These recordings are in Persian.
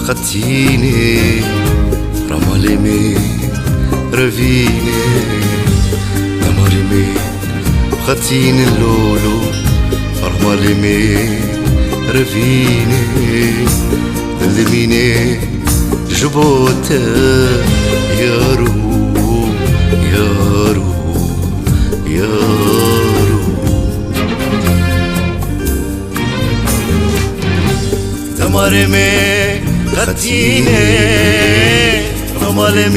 خطيني رمالي رفيني دماري خطيني اللولو رمالي رفيني دلميني جبوتا يارو يارو يارو دماري خطيني رمالي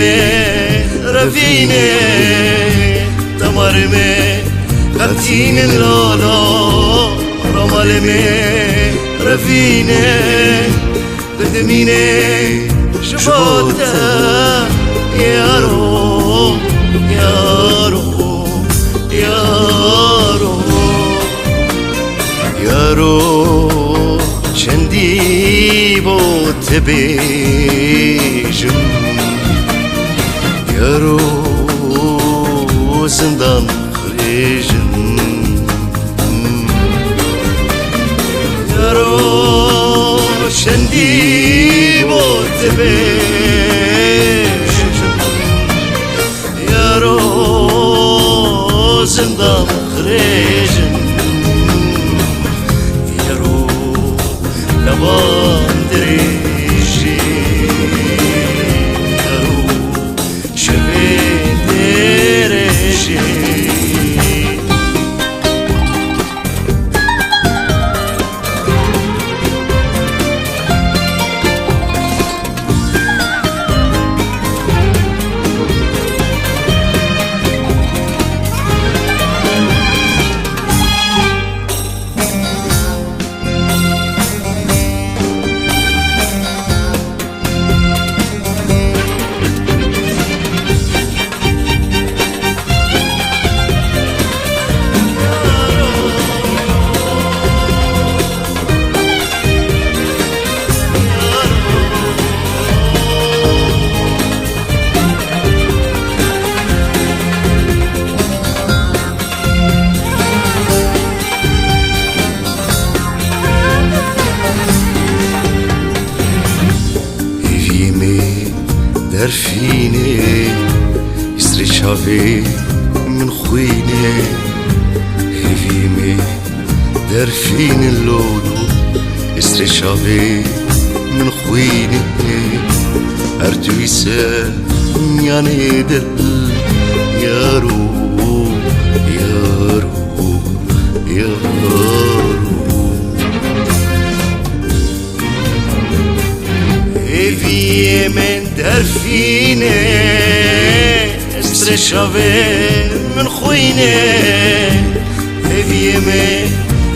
رفيني دماري خطيني اللولو رمالي رفيني دلميني جبوتا يارو يارو يارو يارو چندی بوت بیجم یارو زندان خریجم یارو چندی بوت بیجم یارو زندان خریجم باندريجي يارو شبه درجي درفيني يسري شافي من خويني هيفيمي درفيني اللولو يسري شافي من خويني أرجويسا يعني دل يارو يارو يارو هيفي من درفيني استرشافي من خويني هيفي من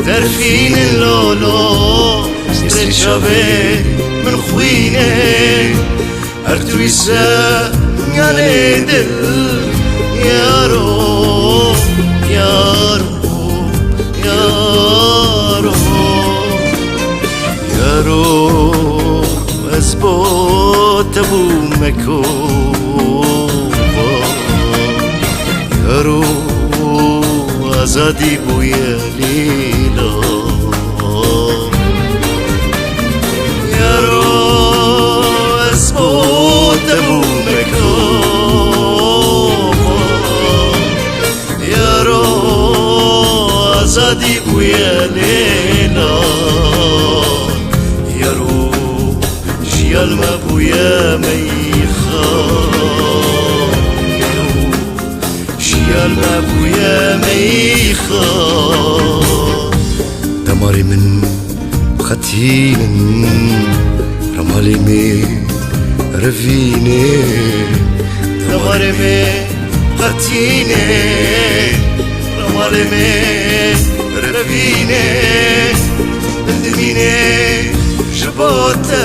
درفيني اللولو استرشافي من خويني أرتويسا يعني دل يارو يارو يارو يارو أزبوت أبو مكوبا يارو أزادي بويا ليلا يارو أزبوت أبو مكوبا يارو أزادي بويا ليلا يارو يالما بويا ميخا يالما بويا ميخا دماري من خطين رمالي مي رفيني دماري مي خطين رمالي مي رفيني دميني جبوتا